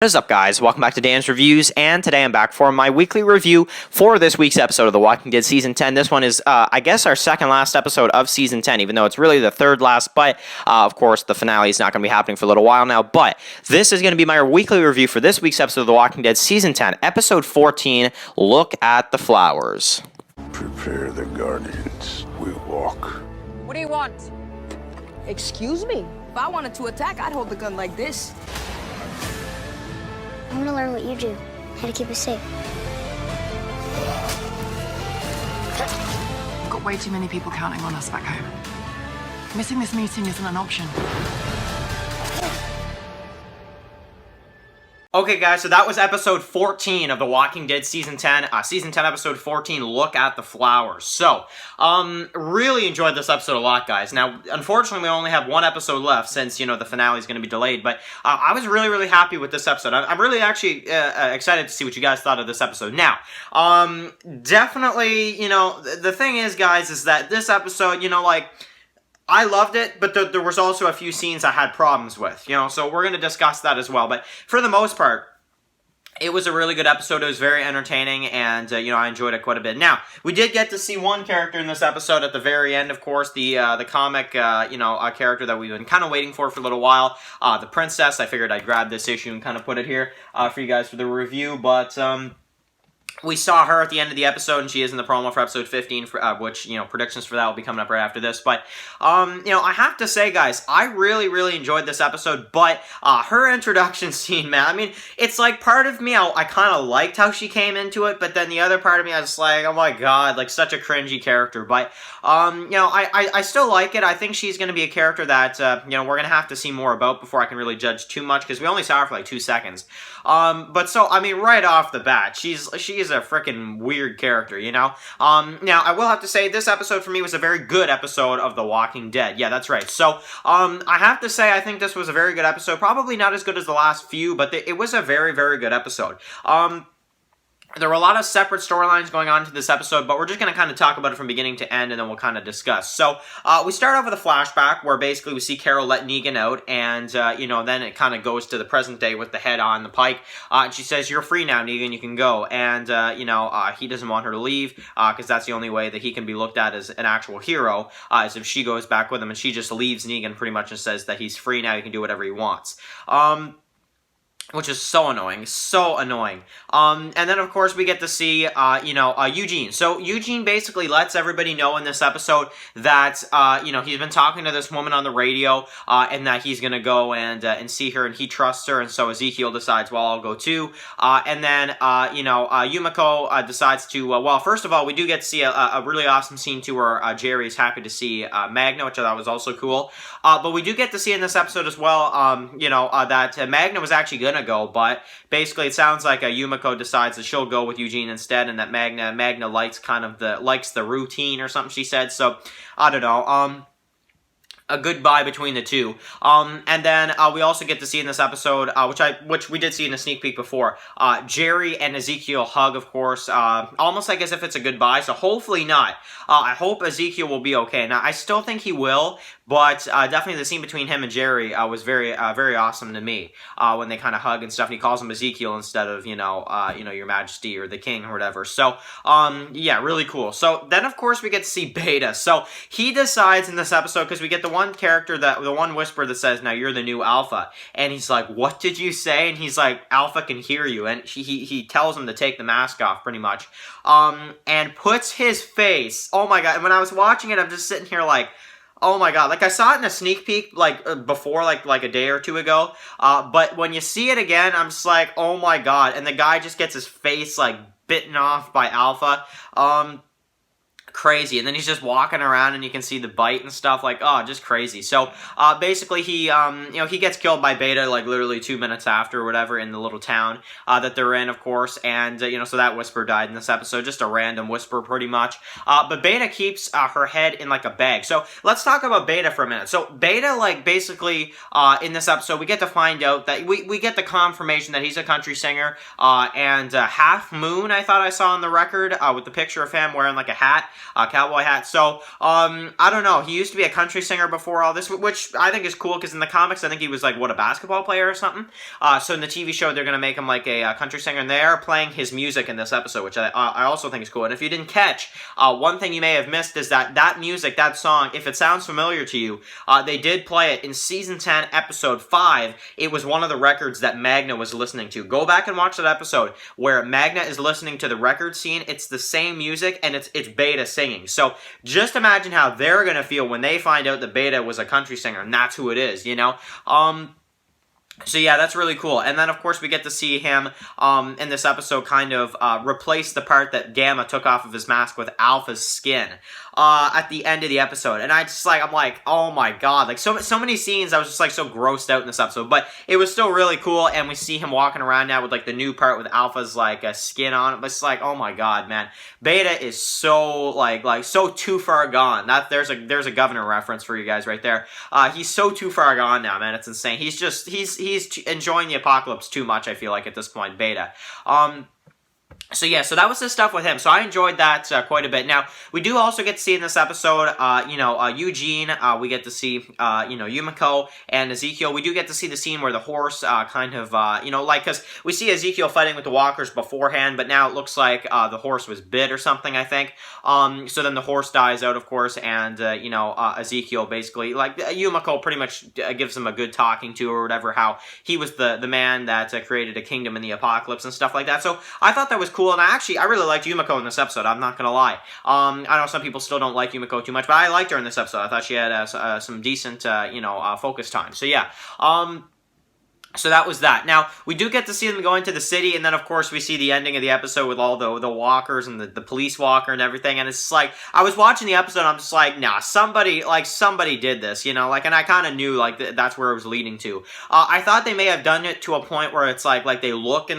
What is up, guys? Welcome back to Dan's Reviews, and today I'm back for my weekly review for this week's episode of The Walking Dead Season 10. This one is, I guess, our second last episode of Season 10, even though it's really the third last, but, of course, the finale is not going to be happening for a little while now, but this is going to be my weekly review for this week's episode of The Walking Dead Season 10, Episode 14, Look at the Flowers. Prepare the Guardians. We walk. What do you want? Excuse me? If I wanted to attack, I'd hold the gun like this. I want to learn what you do, how to keep us safe. We've got way too many people counting on us back home. Missing this meeting isn't an option. Okay, guys, so that was episode 14 of The Walking Dead Season 10. Season 10, episode 14, Look at the Flowers. So, really enjoyed this episode a lot, guys. Now, unfortunately, we only have one episode left since, the finale is going to be delayed, but I was really, really happy with this episode. I'm really actually excited to see what you guys thought of this episode. Now, definitely, the thing is, guys, is that this episode, I loved it, but there was also a few scenes I had problems with, so we're going to discuss that as well. But for the most part, it was a really good episode. It was very entertaining, and, I enjoyed it quite a bit. Now, we did get to see one character in this episode at the very end, of course, the comic, a character that we've been kind of waiting for a little while, the princess. I figured I'd grab this issue and kind of put it here for you guys for the review, but we saw her at the end of the episode, and she is in the promo for episode 15, which, predictions for that will be coming up right after this. But, I have to say, guys, I really, really enjoyed this episode, but her introduction scene, man, I mean, it's like part of me, I kind of liked how she came into it, but then the other part of me, I was like, oh my god, like, such a cringy character. But, I still like it. I think she's going to be a character that, we're going to have to see more about before I can really judge too much, because we only saw her for like 2 seconds. But so, I mean, right off the bat, she is a freaking weird character, Now, I will have to say, this episode for me was a very good episode of The Walking Dead. Yeah, that's right. So, I have to say, I think this was a very good episode. Probably not as good as the last few, but it was a very, very good episode. There were a lot of separate storylines going on to this episode, but we're just going to kind of talk about it from beginning to end, and then we'll kind of discuss. So, we start off with a flashback where basically we see Carol let Negan out, and, then it kind of goes to the present day with the head on the pike, and she says, "You're free now, Negan, you can go," and, he doesn't want her to leave, because that's the only way that he can be looked at as an actual hero, is if she goes back with him, and she just leaves Negan pretty much and says that he's free now, he can do whatever he wants. Which is so annoying, so annoying. And then, of course, we get to see, Eugene. So, Eugene basically lets everybody know in this episode that, he's been talking to this woman on the radio, and that he's gonna go and see her, and he trusts her, and so Ezekiel decides, well, I'll go too. And then, Yumiko decides to, well, first of all, we do get to see a really awesome scene too, where Jerry is happy to see Magna, which I thought was also cool. But we do get to see in this episode as well, that Magna was actually gonna go, but basically it sounds like Yumiko decides that she'll go with Eugene instead, and that Magna likes likes the routine or something, she said. So I don't know. A goodbye between the two. And then we also get to see in this episode, which we did see in a sneak peek before, Jerry and Ezekiel hug, of course, almost like as if it's a goodbye, so hopefully not. I hope Ezekiel will be okay. Now, I still think he will, but definitely the scene between him and Jerry was very, very awesome to me, when they kind of hug and stuff, and he calls him Ezekiel instead of, your majesty or the king or whatever. So, yeah, really cool. So, then, of course, we get to see Beta. So, he decides in this episode, because we get the one character, the one whisper that says, now you're the new Alpha, and he's like, what did you say? And he's like, Alpha can hear you, and he tells him to take the mask off, pretty much, and puts his face, oh my god, and when I was watching it, I'm just sitting here like, oh my god, like I saw it in a sneak peek, before, like a day or two ago, but when you see it again, I'm just like, oh my god, and the guy just gets his face, bitten off by Alpha, crazy, and then he's just walking around, and you can see the bite and stuff, just crazy. So, basically, he gets killed by Beta, literally 2 minutes after, or whatever, in the little town, that they're in, of course, and, so that whisper died in this episode, just a random whisper, pretty much, but Beta keeps, her head in, a bag. So, let's talk about Beta for a minute. So, Beta, basically, in this episode, we get to find out that, we get the confirmation that he's a country singer, and, Half Moon, I thought I saw on the record, with the picture of him wearing, a hat, cowboy hat. So, I don't know. He used to be a country singer before all this, which I think is cool, because in the comics, I think he was like, what, a basketball player or something? So in the TV show, they're going to make him like a country singer, and they are playing his music in this episode, which I also think is cool. And if you didn't catch, one thing you may have missed is that music, that song, if it sounds familiar to you, they did play it in Season 10, Episode 5. It was one of the records that Magna was listening to. Go back and watch that episode where Magna is listening to the record scene. It's the same music, and it's Beta singing. So just imagine how they're going to feel when they find out that Beta was a country singer, and that's who it is, you know? So yeah, that's really cool. And then, of course, we get to see him in this episode kind of replace the part that Gamma took off of his mask with Alpha's skin at the end of the episode. And I'm like, oh my god. Like, so many scenes, I was just like so grossed out in this episode. But it was still really cool, and we see him walking around now with like the new part with Alpha's like skin on it. But it's like, oh my god, man. Beta is so like so too far gone. There's a Governor reference for you guys right there. He's so too far gone now, man. It's insane. He's enjoying the apocalypse too much, I feel like, at this point, Beta. So yeah, so that was the stuff with him. So I enjoyed that quite a bit. Now, we do also get to see in this episode, Eugene. We get to see, Yumiko and Ezekiel. We do get to see the scene where the horse because we see Ezekiel fighting with the walkers beforehand, but now it looks like the horse was bit or something, I think. So then the horse dies out, of course, and, Ezekiel basically, like, Yumiko pretty much gives him a good talking to or whatever, how he was the man that created a kingdom in the apocalypse and stuff like that. So I thought that was cool, and I really liked Yumiko in this episode, I'm not gonna lie. I know some people still don't like Yumiko too much, but I liked her in this episode. I thought she had some decent, focus time. So yeah, so that was that. Now, we do get to see them go into the city, and then, of course, we see the ending of the episode with all the walkers and the police walker and everything, and it's just like, I was watching the episode, and I'm just like, nah, somebody did this, and I kind of knew, that's where it was leading to. I thought they may have done it to a point where it's like they look at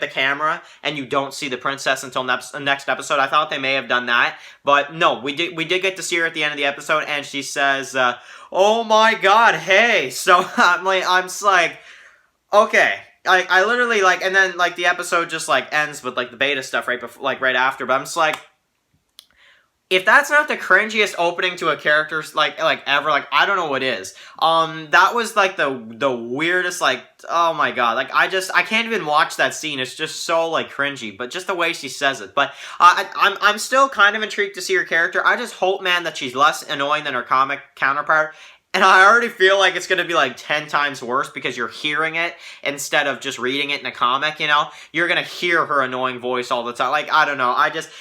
the camera, and you don't see the princess until next episode. I thought they may have done that, but no, we did get to see her at the end of the episode, and she says, oh my god, hey. So I'm just like, okay. I literally and then the episode just ends with the Beta stuff right before, right after, but I'm just like, if that's not the cringiest opening to a character's ever, I don't know what is. That was the weirdest, oh my god, I can't even watch that scene. It's just so cringy, but just the way she says it. But I'm still kind of intrigued to see her character. I just hope, man, that she's less annoying than her comic counterpart. And I already feel like it's going to be 10 times worse because you're hearing it instead of just reading it in a comic, You're going to hear her annoying voice all the time. I don't know.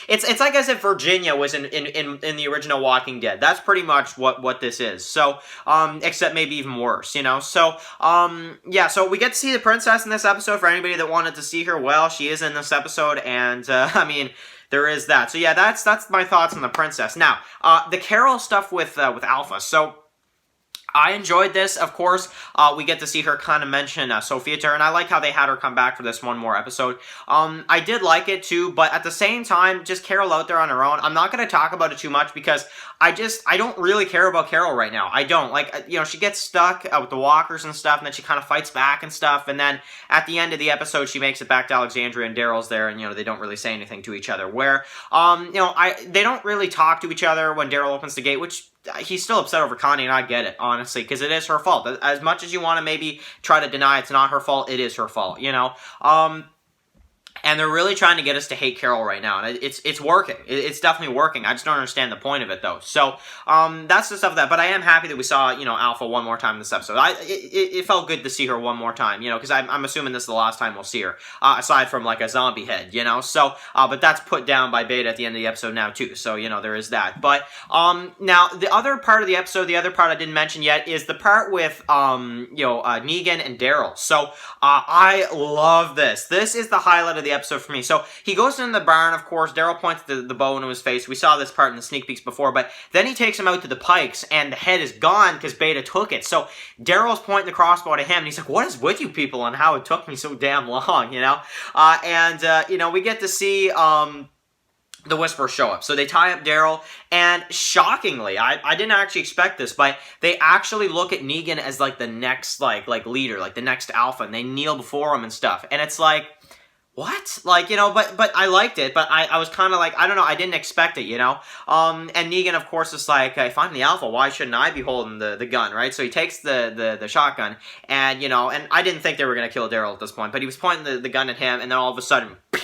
It's like as if Virginia was in the original Walking Dead. That's pretty much what this is. So, except maybe even worse, So, yeah, so we get to see the princess in this episode. For anybody that wanted to see her, well, she is in this episode, and, there is that. So, yeah, that's my thoughts on the princess. Now, the Carol stuff with Alpha. So, I enjoyed this, of course. We get to see her kind of mention Sophia to her, and I like how they had her come back for this one more episode. I did like it too, but at the same time, just Carol out there on her own. I'm not going to talk about it too much because I don't really care about Carol right now. I don't. She gets stuck with the walkers and stuff, and then she kind of fights back and stuff, and then at the end of the episode, she makes it back to Alexandria, and Daryl's there, and, they don't really say anything to each other, where, they don't really talk to each other when Daryl opens the gate, which he's still upset over Connie, and I get it, honestly, because it is her fault. As much as you want to maybe try to deny it's not her fault, it is her fault, And they're really trying to get us to hate Carol right now, and it's working. It's definitely working. I just don't understand the point of it, though. So, that's the stuff but I am happy that we saw, Alpha one more time in this episode. It felt good to see her one more time, because I'm assuming this is the last time we'll see her, aside from, a zombie head, So, but that's put down by Beta at the end of the episode now, too. So, there is that. But, now, the other part of the episode, the other part I didn't mention yet, is the part with, Negan and Daryl. So, I love this. This is the highlight of the episode for me. So he goes in the barn, of course. Daryl points the bow into his face. We saw this part in the sneak peeks before, but then he takes him out to the pikes, and the head is gone because Beta took it. So Daryl's pointing the crossbow to him, and he's like, what is with you people and how it took me so damn long, we get to see the Whisperer show up. So they tie up Daryl, and shockingly, I didn't actually expect this, but they actually look at Negan as the next leader, the next alpha, and they kneel before him and stuff. And it's what? Like, you know, but I liked it, but I was kind of like, I don't know, I didn't expect it, you know? And Negan, of course, is like, if I'm the alpha, why shouldn't I be holding the gun, right? So he takes the shotgun, and, you know, and I didn't think they were going to kill Daryl at this point, but he was pointing the gun at him, and then all of a sudden, pew,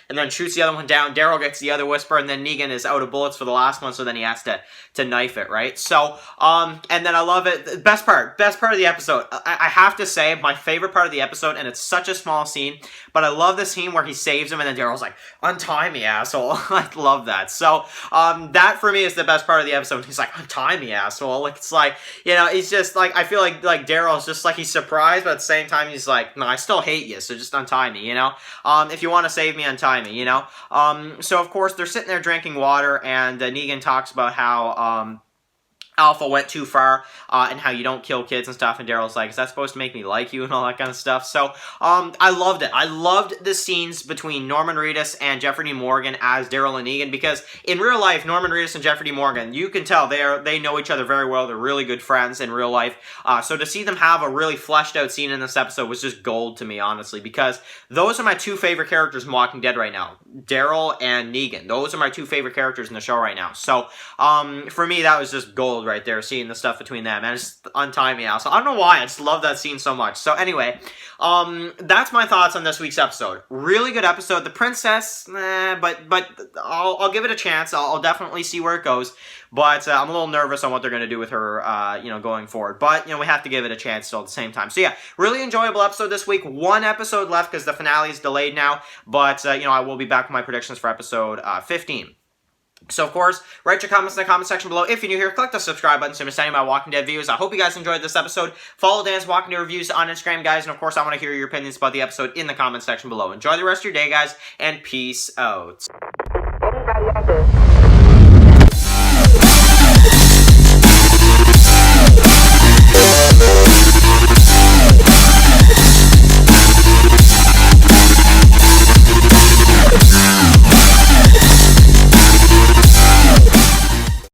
and then shoots the other one down. Daryl gets the other whisper, and then Negan is out of bullets for the last one, so then he has to knife it, right? So, and then I love it. The best part of the episode. I have to say, my favorite part of the episode, and it's such a small scene, but I love the scene where he saves him, and then Daryl's like, untie me, asshole. I love that. So, that for me is the best part of the episode. He's like, untie me, asshole. Like, it's like, you know, he's just like, I feel like Daryl's just like, he's surprised, but at the same time, he's like, no, I still hate you, so just untie me, you know? If you want to save me, untie me, you know? So of course they're sitting there drinking water, and Negan talks about how Alpha went too far, and how you don't kill kids and stuff, and Daryl's like, is that supposed to make me like you, and all that kind of stuff. So, I loved it. I loved the scenes between Norman Reedus and Jeffrey D. Morgan as Daryl and Negan, because in real life, Norman Reedus and Jeffrey D. Morgan, you can tell they know each other very well. They're really good friends in real life. So to see them have a really fleshed out scene in this episode was just gold to me, honestly, because those are my two favorite characters in Walking Dead right now. Daryl and Negan. Those are my two favorite characters in the show right now. So, for me, that was just gold right there, seeing the stuff between them, and it's untie me out. So I don't know why, I just love that scene so much. So anyway, that's my thoughts on this week's episode. Really good episode. The princess, but I'll give it a chance. I'll definitely see where it goes. But I'm a little nervous on what they're going to do with her, you know, going forward. But, you know, we have to give it a chance still at the same time. So, yeah, really enjoyable episode this week. One episode left because the finale is delayed now. But, you know, I will be back with my predictions for episode 15. So, of course, write your comments in the comment section below. If you're new here, click the subscribe button so you don't miss any of my Walking Dead videos. I hope you guys enjoyed this episode. Follow Dan's Walking Dead Reviews on Instagram, guys. And, of course, I want to hear your opinions about the episode in the comment section below. Enjoy the rest of your day, guys, and peace out. Anybody out there?